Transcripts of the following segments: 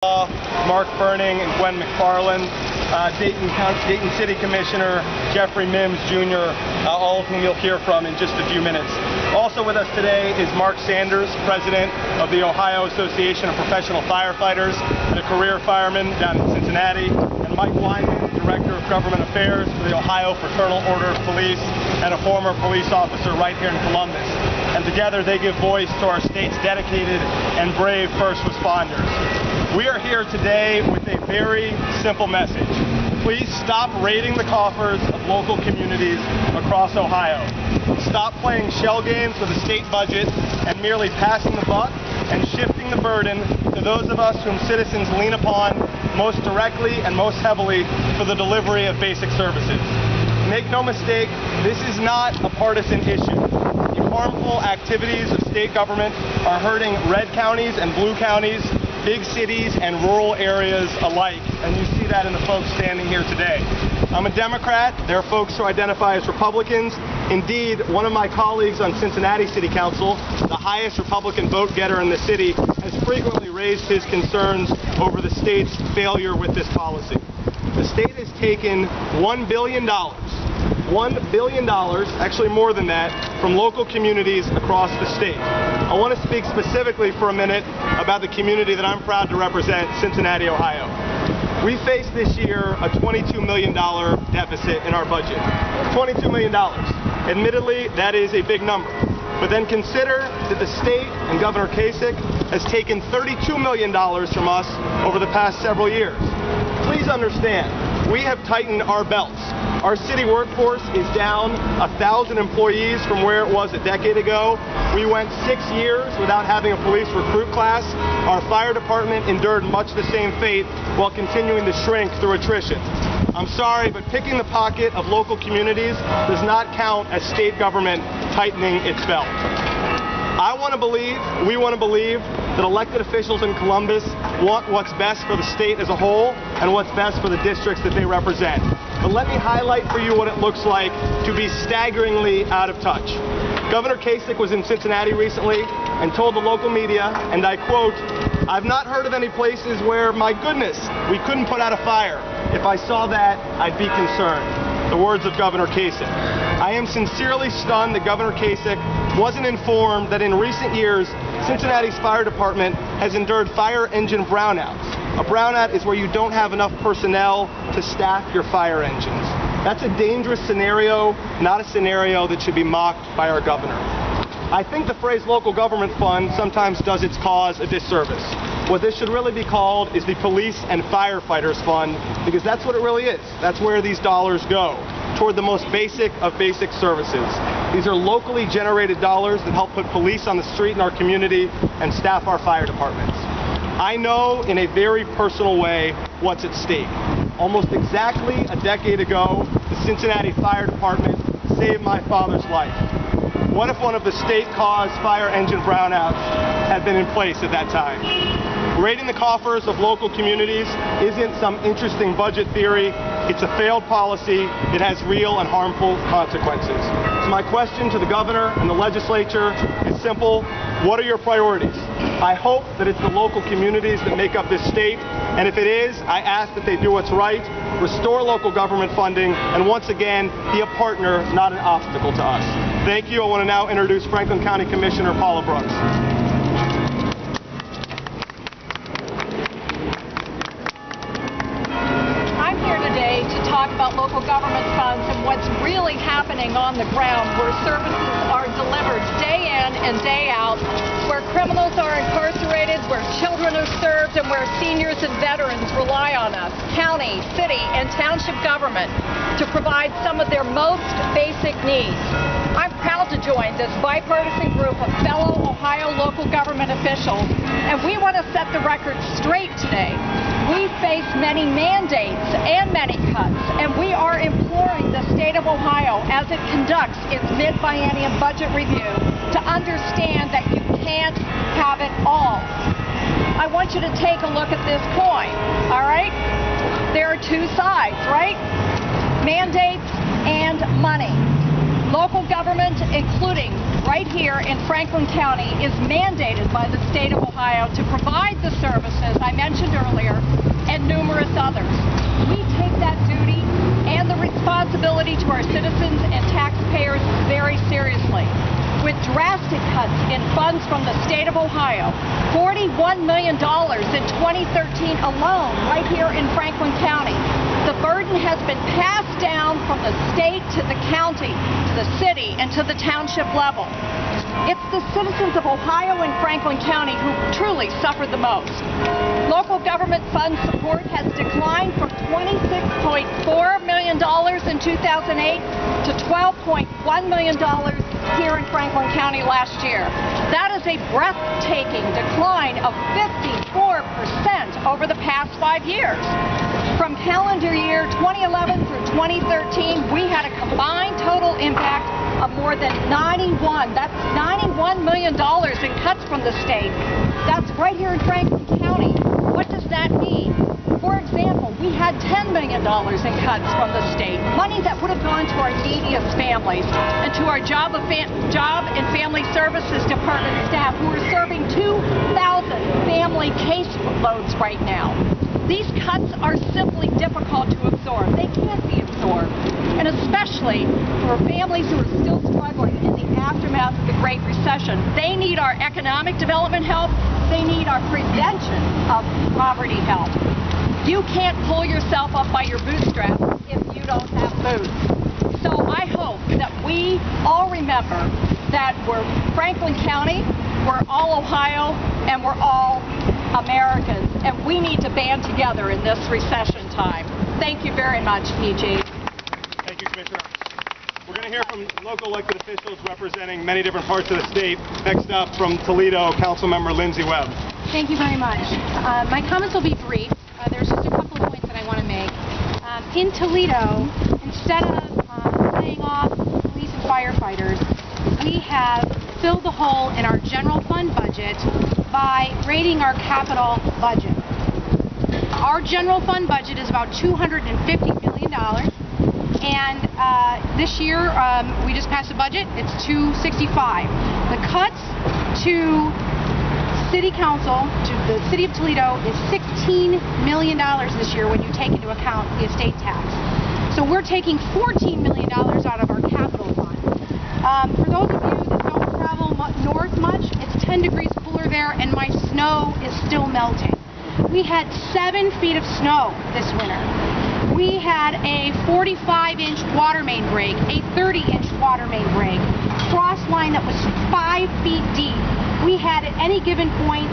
Mark Burning and Gwen McFarland, Dayton City Commissioner Jeffrey Mims Jr., all of whom you'll hear from in just a few minutes. Also with us today is Mark Sanders, President of the Ohio Association of Professional Firefighters and a career fireman down in Cincinnati, and Mike Wyman, Director of Government Affairs for the Ohio Fraternal Order of Police and a former police officer right here in Columbus. And together they give voice to our state's dedicated and brave first responders. We are here today with a very simple message. Please stop raiding the coffers of local communities across Ohio. Stop playing shell games with the state budget and merely passing the buck and shifting the burden to those of us whom citizens lean upon most directly and most heavily for the delivery of basic services. Make no mistake, this is not a partisan issue. The harmful activities of state government are hurting red counties and blue counties, big cities and rural areas alike, and you see that in the folks standing here today. I'm a Democrat. There are folks who identify as Republicans. Indeed, one of my colleagues on Cincinnati City Council, the highest Republican vote getter in the city, has frequently raised his concerns over the state's failure with this policy. The state has taken $1 billion, actually more than that, from local communities across the state. I want to speak specifically for a minute about the community that I'm proud to represent, Cincinnati, Ohio. We face this year a $22 million deficit in our budget. $22 million. Admittedly, that is a big number. But then consider that the state and Governor Kasich has taken $32 million from us over the past several years. Please understand, we have tightened our belts. Our city workforce is down 1,000 employees from where it was a decade ago. We went 6 years without having a police recruit class. Our fire department endured much the same fate while continuing to shrink through attrition. I'm sorry, but picking the pocket of local communities does not count as state government tightening its belt. We want to believe that elected officials in Columbus want what's best for the state as a whole and what's best for the districts that they represent. But let me highlight for you what it looks like to be staggeringly out of touch. Governor Kasich was in Cincinnati recently and told the local media, and I quote, "I've not heard of any places where, my goodness, we couldn't put out a fire. If I saw that, I'd be concerned." The words of Governor Kasich. I am sincerely stunned that Governor Kasich wasn't informed that in recent years, Cincinnati's fire department has endured fire engine brownouts. A brownout is where you don't have enough personnel to staff your fire engines. That's a dangerous scenario, not a scenario that should be mocked by our governor. I think the phrase local government fund sometimes does its cause a disservice. What this should really be called is the Police and Firefighters Fund, because that's what it really is. That's where these dollars go, toward the most basic of basic services. These are locally generated dollars that help put police on the street in our community and staff our fire departments. I know in a very personal way what's at stake. Almost exactly a decade ago, the Cincinnati Fire Department saved my father's life. What if one of the state-caused fire engine brownouts had been in place at that time? Raiding the coffers of local communities isn't some interesting budget theory. It's a failed policy. It has real and harmful consequences. So my question to the governor and the legislature is simple. What are your priorities? I hope that it's the local communities that make up this state, and if it is, I ask that they do what's right, restore local government funding, and once again, be a partner, not an obstacle to us. Thank you. I want to now introduce Franklin County Commissioner Paula Brooks. I'm here today to talk about local government funds and what's really happening on the ground, where services are delivered day in and day out, where criminals are incarcerated, where children are served, and where seniors and veterans rely on us, county, city, and township government, to provide some of their most basic needs. I'm proud to join this bipartisan group of fellow Ohio local government officials, and we want to set the record straight today. We face many mandates and many cuts, and we are imploring the state of Ohio, as it conducts its mid-biennium budget review, to understand that you can't have it all. I want you to take a look at this coin, all right? There are two sides, right? Mandates and money. Local government, including right here in Franklin County is mandated by the state of Ohio to provide the services I mentioned earlier and numerous others. We take that duty and the responsibility to our citizens and taxpayers very seriously. With drastic cuts in funds from the state of Ohio, $41 million in 2013 alone, right here in Franklin County. The burden has been passed down from the state to the county, to the city, and to the township level. It's the citizens of Ohio and Franklin County who truly suffered the most. Local government fund support has declined from $26.4 million in 2008 to $12.1 million here in Franklin County last year. That is a breathtaking decline of 54% over the past 5 years. From calendar year 2011 through 2013, we had a combined total impact of more than that's $91 million in cuts from the state. That's right here in Franklin County. What does that mean? For example, we had $10 million in cuts from the state, money that would have gone to our neediest families and to our Job and Family Services Department staff who are serving 2,000 family caseloads right now. These cuts are simply difficult to absorb. They can't be absorbed. And especially for families who are still struggling in the aftermath of the Great Recession. They need our economic development help. They need our prevention of poverty help. You can't pull yourself up by your bootstraps if you don't have boots. So I hope that we all remember that we're Franklin County, we're all Ohio, and we're all Americans, and we need to band together in this recession time. Thank you very much, E.G. Thank you, Commissioner. We're going to hear from local elected officials representing many different parts of the state. Next up, from Toledo, Councilmember Lindsay Webb. Thank you very much. My comments will be brief. There's just a couple of points that I want to make. In Toledo, instead of laying off police and firefighters, we have filled the hole in our general fund budget by raiding our capital budget. Our general fund budget is about $250 million, and this year we just passed a budget. It's $265. The cuts to City Council, to the City of Toledo, is $16 million this year when you take into account the estate tax. So we're taking $14 million out of our capital fund. For those of you that don't travel north much, it's 10 degrees cooler there, and my snow is still melting. We had 7 feet of snow this winter. We had a 45-inch water main break, a 30-inch water main break, cross line that was 5 feet deep. We had at any given point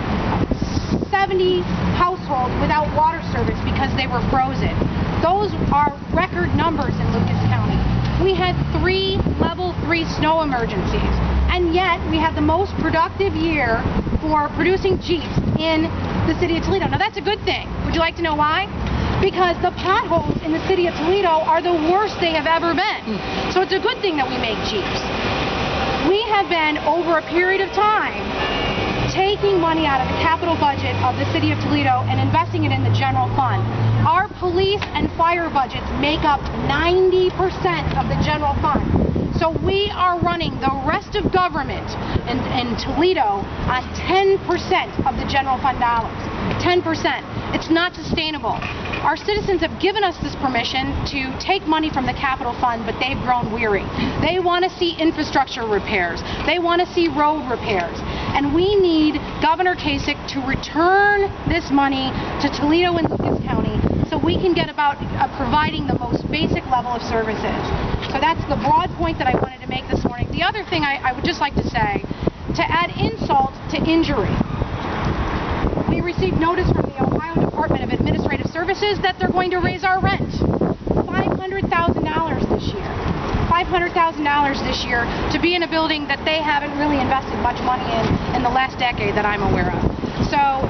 70 households without water service because they were frozen. Those are record numbers in Lucas County. We had 3 level 3 snow emergencies, and yet we had the most productive year for producing Jeeps in the city of Toledo. Now that's a good thing. Would you like to know why? Because the potholes in the city of Toledo are the worst they have ever been. So it's a good thing that we make Jeeps. We have been, over a period of time, taking money out of the capital budget of the city of Toledo and investing it in the general fund. Our police and fire budgets make up 90% of the general fund. So we are running the rest of government in Toledo on 10% of the general fund dollars. 10%. It's not sustainable. Our citizens have given us this permission to take money from the capital fund, but they've grown weary. They want to see infrastructure repairs. They want to see road repairs. And we need Governor Kasich to return this money to Toledo and Lucas County so we can get about providing the most basic level of services. So that's the broad point that I wanted to make this morning. The other thing I would just like to say, to add insult to injury, we received notice from the Ohio Department of Administrative Services that they're going to raise our rent. $500,000 this year. $500,000 this year to be in a building that they haven't really invested much money in the last decade that I'm aware of. So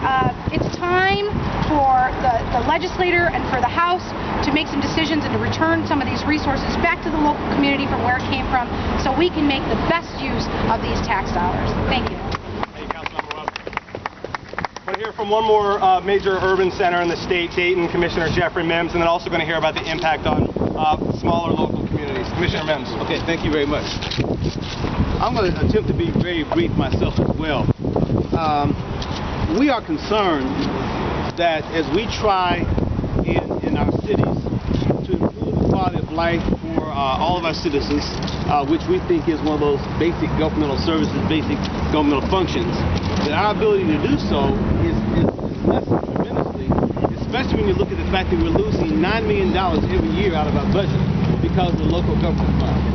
it's time for the legislator and for the House to make some decisions and to return some of these resources back to the local community from where it came from so we can make the best use of these tax dollars. Thank you. Thank you, Councilmember Webb. We're going to hear from one more major urban center in the state, Dayton, Commissioner Jeffrey Mims, and then also going to hear about the impact on smaller local communities. Commissioner Mims. Okay, thank you very much. I'm going to attempt to be very brief myself as well. We are concerned that as we try in our cities to improve the quality of life for all of our citizens, which we think is one of those basic governmental services, basic governmental functions, that our ability to do so is lessened tremendously, especially when you look at the fact that we're losing $9 million every year out of our budget because of the local government fund.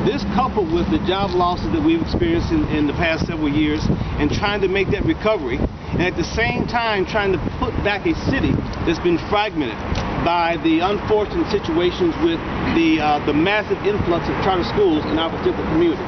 This coupled with the job losses that we've experienced in the past several years and trying to make that recovery, and at the same time trying to put back a city that's been fragmented by the unfortunate situations with the massive influx of charter schools in our particular community.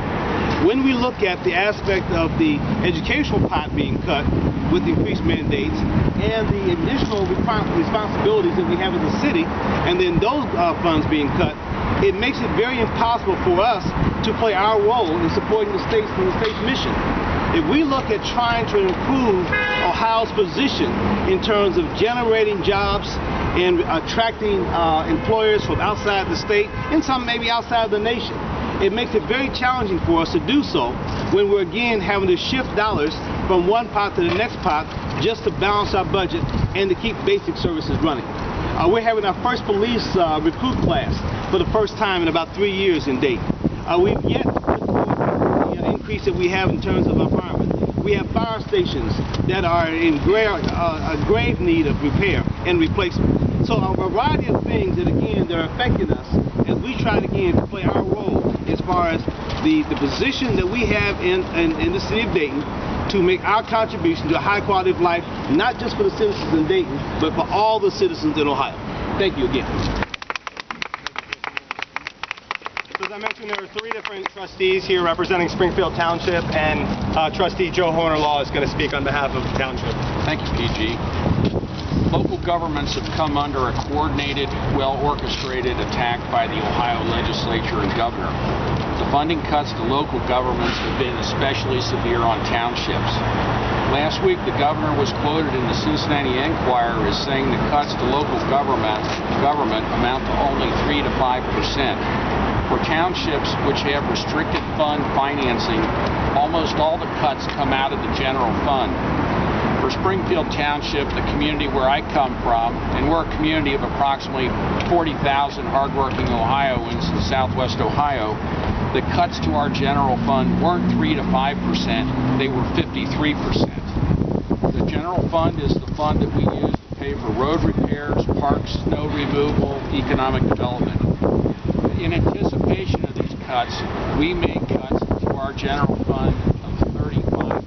When we look at the aspect of the educational pot being cut with increased mandates and the additional responsibilities that we have as a city, and then those funds being cut, it makes it very impossible for us to play our role in supporting the state's mission. If we look at trying to improve Ohio's position in terms of generating jobs and attracting employers from outside the state and some maybe outside the nation, it makes it very challenging for us to do so when we're again having to shift dollars from one pot to the next pot just to balance our budget and to keep basic services running. We're having our first police recruit class for the first time in about 3 years in Dayton. We've yet to put forward the increase that we have in terms of our firemen. We have fire stations that are in grave need of repair and replacement. So a variety of things that again that are affecting us as we try again to play our role as far as the position that we have in the city of Dayton to make our contribution to a high quality of life, not just for the citizens in Dayton, but for all the citizens in Ohio. Thank you again. So as I mentioned, there are 3 different trustees here representing Springfield Township, and Trustee Joe Hornerlaw is going to speak on behalf of the township. Thank you, PG. Local governments have come under a coordinated, well-orchestrated attack by the Ohio legislature and governor. The funding cuts to local governments have been especially severe on townships. Last week, the governor was quoted in the Cincinnati Enquirer as saying the cuts to local government amount to only 3 to 5%. For townships which have restricted fund financing, almost all the cuts come out of the general fund. For Springfield Township, the community where I come from, and we're a community of approximately 40,000 hardworking Ohioans in southwest Ohio, the cuts to our general fund weren't 3 to 5%, they were 53%. The general fund is the fund that we use to pay for road repairs, parks, snow removal, economic development. In anticipation of these cuts, we made cuts to our general fund of 35%.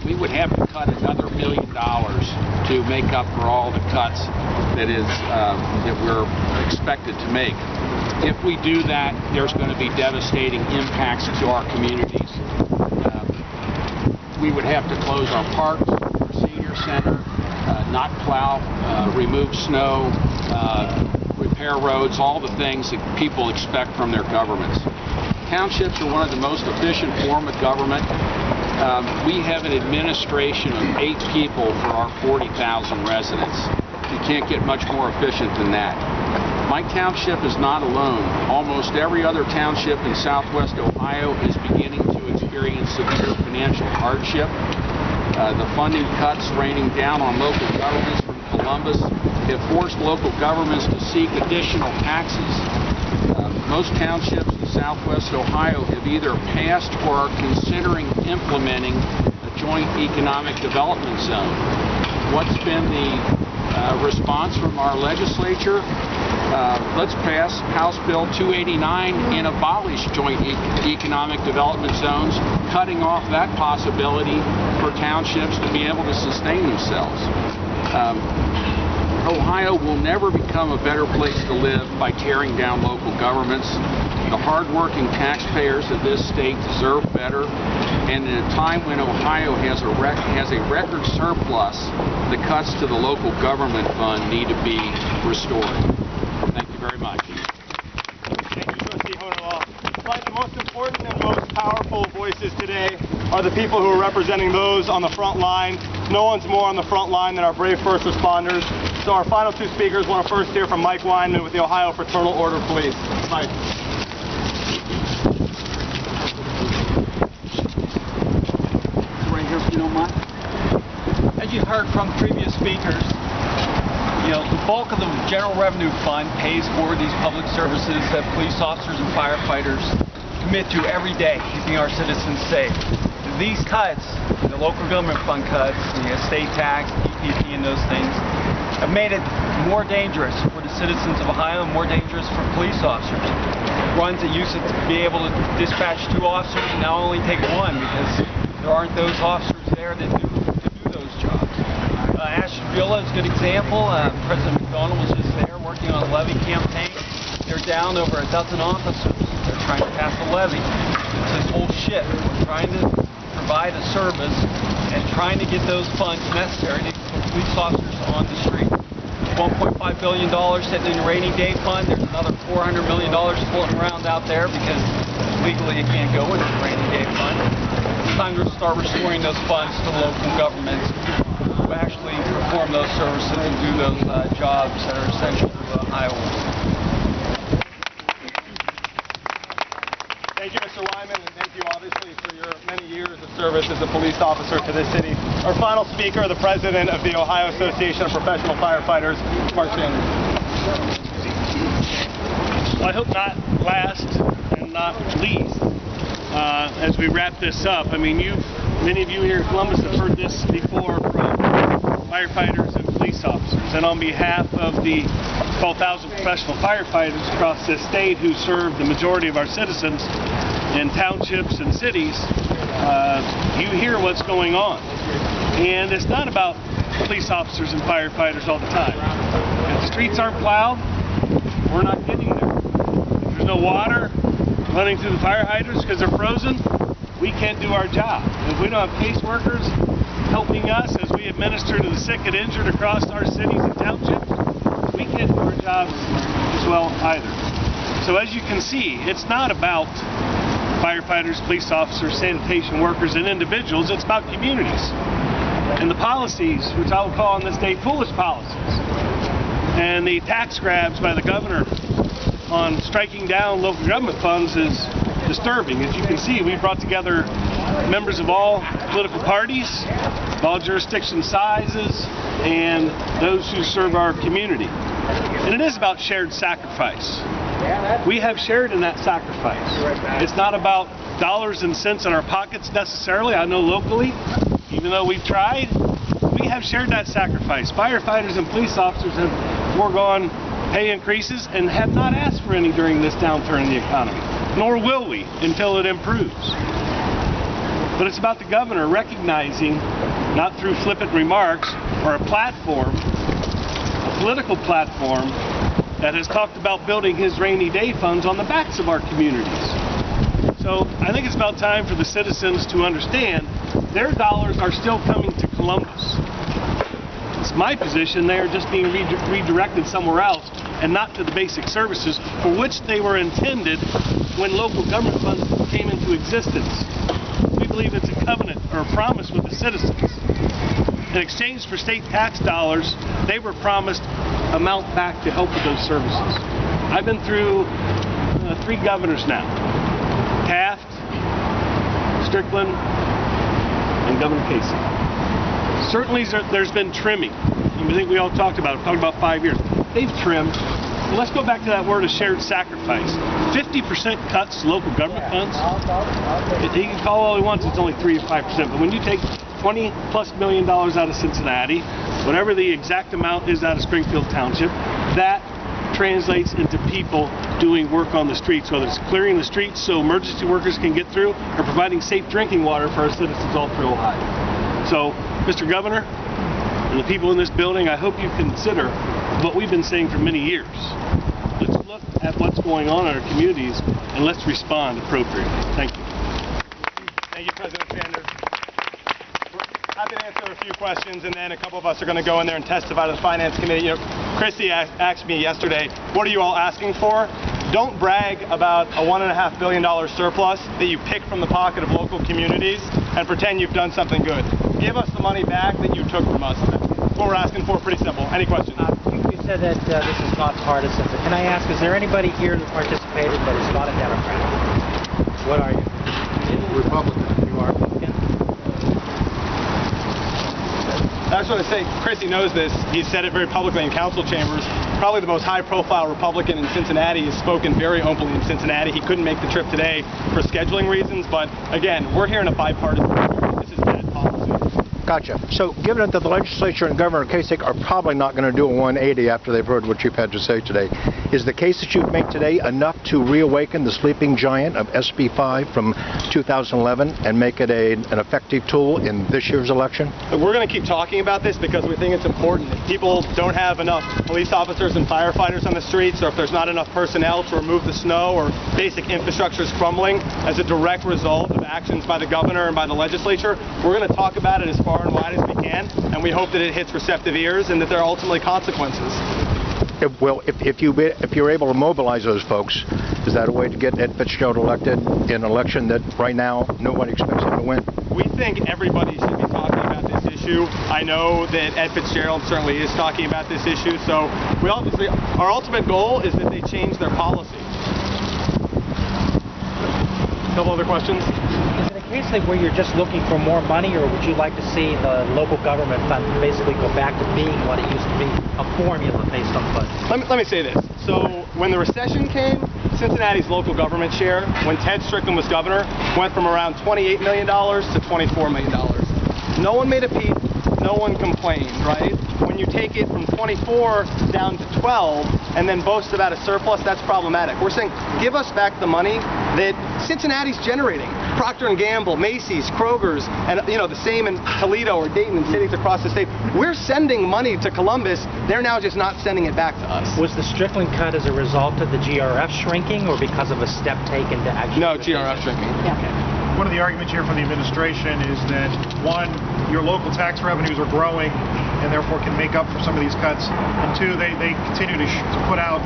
We would have to cut another $1 million to make up for all the cuts that we're expected to make. If we do that, there's going to be devastating impacts to our communities. We would have to close our parks, our senior center, not plow, remove snow, repair roads, all the things that people expect from their governments. Townships are one of the most efficient form of government. We have an administration of 8 people for our 40,000 residents. You can't get much more efficient than that. My township is not alone. Almost every other township in southwest Ohio is beginning to experience severe financial hardship. The funding cuts raining down on local governments from Columbus have forced local governments to seek additional taxes. Most townships in southwest Ohio have either passed or are considering implementing a joint economic development zone. What's been the response from our legislature? Let's pass House Bill 289 and abolish joint economic development zones, cutting off that possibility for townships to be able to sustain themselves. Ohio will never become a better place to live by tearing down local governments. The hardworking taxpayers of this state deserve better, and at a time when Ohio has a record surplus, the cuts to the local government fund need to be restored. Thank you very much. Thank you, Trustee Hornerlaw. But the most important and most powerful voices today are the people who are representing those on the front line. No one's more on the front line than our brave first responders. So our final two speakers want to first hear from Mike Weinman with the Ohio Fraternal Order of Police. Mike. Right here, if you don't mind. As you heard from previous speakers, the bulk of the general revenue fund pays for these public services that police officers and firefighters commit to every day, keeping our citizens safe. These cuts, the local government fund cuts, the estate tax, PPP, and those things, have made it more dangerous for the citizens of Ohio and more dangerous for police officers. Runs that used to be able to dispatch 2 officers now only take 1 because there aren't those officers there to do those jobs. Ashtabula is a good example. President McDonald was just there working on a levy campaign. They're down over 12 officers. They're trying to pass a levy. It's this whole shit. We're trying to provide a service and trying to get those funds necessary to put police officers on the street. $1.5 billion sitting in the rainy day fund. There's another $400 million floating around out there because legally it can't go into the rainy day fund. It's time to start restoring those funds to local governments who actually perform those services and do those jobs that are essential to Iowans. Thank you, Mr. Wyman, and thank you, obviously, for your many years of service as a police officer to this city. Our final speaker, the president of the Ohio Association of Professional Firefighters, Mark Sanders. Well, I hope not last and not least, as we wrap this up. I mean, many of you here in Columbus have heard this before from firefighters and police officers. And on behalf of the 12,000 professional firefighters across this state who serve the majority of our citizens in townships and cities, you hear what's going on. And it's not about police officers and firefighters all the time. If the streets aren't plowed, we're not getting there. If there's no water running through the fire hydrants because they're frozen, we can't do our job. If we don't have caseworkers helping us as we administer to the sick and injured across our cities and townships, we can't do our jobs as well either. So as you can see, it's not about firefighters, police officers, sanitation workers, and individuals. It's about communities. And the policies, which I will call in this day foolish policies, and the tax grabs by the governor on striking down local government funds is disturbing. As you can see, we brought together members of all political parties, all jurisdiction sizes, and those who serve our community. And it is about shared sacrifice. We have shared in that sacrifice. It's not about dollars and cents in our pockets necessarily. I know locally, even though we've tried, we have shared that sacrifice. Firefighters and police officers have foregone pay increases and have not asked for any during this downturn in the economy, nor will we until it improves. But it's about the governor recognizing, not through flippant remarks or a platform, a political platform that has talked about building his rainy day funds on the backs of our communities. So I think it's about time for the citizens to understand their dollars are still coming to Columbus. It's my position they are just being redirected somewhere else and not to the basic services for which they were intended when local government funds came into existence. We believe it's a covenant or a promise with the citizens. In exchange for state tax dollars, they were promised amount back to help with those services. I've been through 3 governors now: Taft, Strickland, and Governor Kasich. Certainly there's been trimming. I think we all talked about 5 years. They've trimmed. Well, let's go back to that word of shared sacrifice. 50% cuts to local government funds. He can call all he wants, it's only 3 to 5%. But when you take $20+ million out of Cincinnati, whatever the exact amount is out of Springfield Township, that translates into people doing work on the streets, whether it's clearing the streets so emergency workers can get through or providing safe drinking water for our citizens all through Ohio. So, Mr. Governor, and the people in this building, I hope you consider what we've been saying for many years. Let's look at what's going on in our communities and let's respond appropriately. Thank you. Thank you, President Sanders. We're happy to answer a few questions, and then a couple of us are going to go in there and testify to the Finance Committee. Christy asked me yesterday, what are you all asking for? Don't brag about a $1.5 billion surplus that you pick from the pocket of local communities and pretend you've done something good. Give us the money back that you took from us. what we're asking for. Pretty simple. Any questions? You said that this is not partisan, but can I ask, is there anybody here that participated that is not a Democrat? What are you? Republican. You are Republican? I just want to say, Chrissy knows this. He's said it very publicly in council chambers. Probably the most high-profile Republican in Cincinnati. Has spoken very openly in Cincinnati. He couldn't make the trip today for scheduling reasons, but again, we're here in a bipartisan spirit. This is bad policy. Gotcha. So given that the legislature and Governor Kasich are probably not going to do a 180 after they've heard what you've had to say today, is the case that you've made today enough to reawaken the sleeping giant of SB 5 from 2011 and make it an effective tool in this year's election? We're going to keep talking about this because we think it's important. If people don't have enough police officers and firefighters on the streets, or if there's not enough personnel to remove the snow, or basic infrastructure is crumbling as a direct result of actions by the governor and by the legislature, we're going to talk about it as far and wide as we can, and we hope that it hits receptive ears and that there are ultimately consequences. Well, if you're able to mobilize those folks, is that a way to get Ed Fitzgerald elected in an election that right now nobody expects him to win? We think everybody should be talking about this issue. I know that Ed Fitzgerald certainly is talking about this issue, so we obviously, our ultimate goal is that they change their policy. A couple other questions? Is it a case like where you're just looking for more money, or would you like to see the local government fund basically go back to being what it used to be, a formula based on budget? Let me say this. So when the recession came, Cincinnati's local government share, when Ted Strickland was governor, went from around $28 million to $24 million. No one made a peep. No one complained, right? When you take it from 24 down to 12 and then boast about a surplus, that's problematic. We're saying give us back the money that Cincinnati's generating. Procter & Gamble, Macy's, Kroger's, and the same in Toledo or Dayton and cities across the state. We're sending money to Columbus. They're now just not sending it back to us. Was the Strickland cut as a result of the GRF shrinking, or because of a step taken to actually... No, GRF shrinking. Yeah. Okay. One of the arguments here from the administration is that, one, your local tax revenues are growing and therefore can make up for some of these cuts, and two, they continue to put out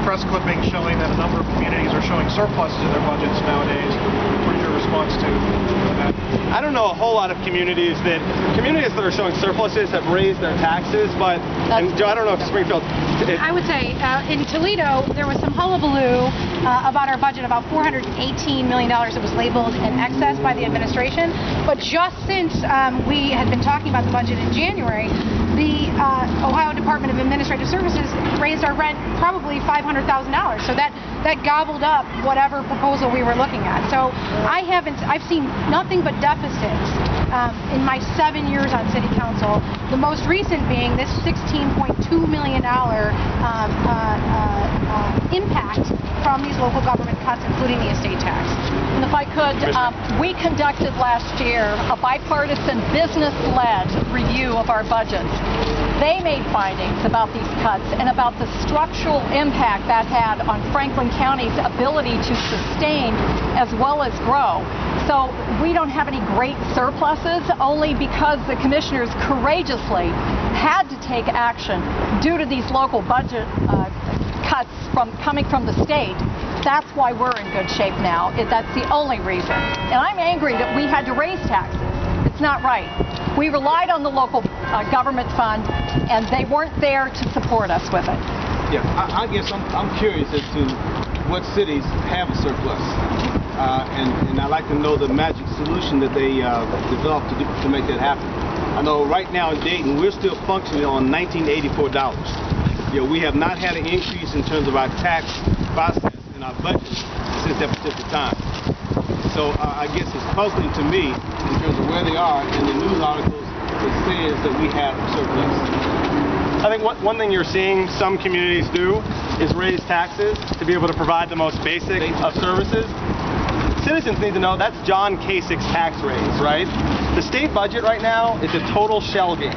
press clippings showing that a number of communities are showing surpluses in their budgets nowadays. What is your response to that? I don't know a whole lot of communities that are showing surpluses have raised their taxes, but and Joe, I don't know if Springfield... I would say in Toledo there was some hullabaloo about our budget, about $418 million that was labeled in excess by the administration. But just since we had been talking about the budget in January, the Ohio Department of Administrative Services raised our rent probably $500,000. So that gobbled up whatever proposal we were looking at. So I've seen nothing but deficits in my 7 years on City Council. The most recent being this $16.2 million impact from these local government cuts, including the estate tax. And if I could, we conducted last year a bipartisan business-led review of our budgets. They made findings about these cuts and about the structural impact that had on Franklin County's ability to sustain as well as grow. So we don't have any great surpluses, only because the commissioners courageously had to take action due to these local budget cuts coming from the state. That's why we're in good shape now. That's the only reason. And I'm angry that we had to raise taxes. It's not right. We relied on the local government fund, and they weren't there to support us with it. Yeah, I guess I'm curious as to what cities have a surplus. And I'd like to know the magic solution that they developed to make that happen. I know right now in Dayton, we're still functioning on $1984. We have not had an increase in terms of our tax process and our budget since that particular time. So I guess it's puzzling to me in terms of where they are in the news articles that says that we have a surplus. I think one thing you're seeing some communities do is raise taxes to be able to provide the most basic of services. Citizens need to know that's John Kasich's tax raise, right? The state budget right now is a total shell game.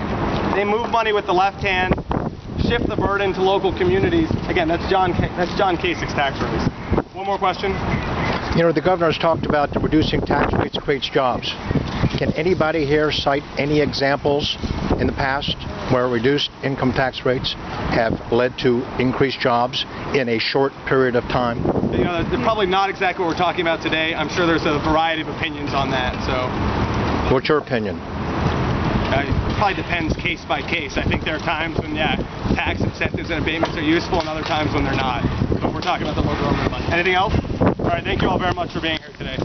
They move money with the left hand, shift the burden to local communities. Again, that's John Kasich's tax raise. One more question. The governor's talked about the reducing tax rates creates jobs. Can anybody here cite any examples in the past where reduced income tax rates have led to increased jobs in a short period of time? They're probably not exactly what we're talking about today. I'm sure there's a variety of opinions on that. So, what's your opinion? It probably depends case by case. I think there are times when, yeah, tax incentives and abatements are useful, and other times when they're not. But we're talking about the local government fund. Anything else? All right, thank you all very much for being here today.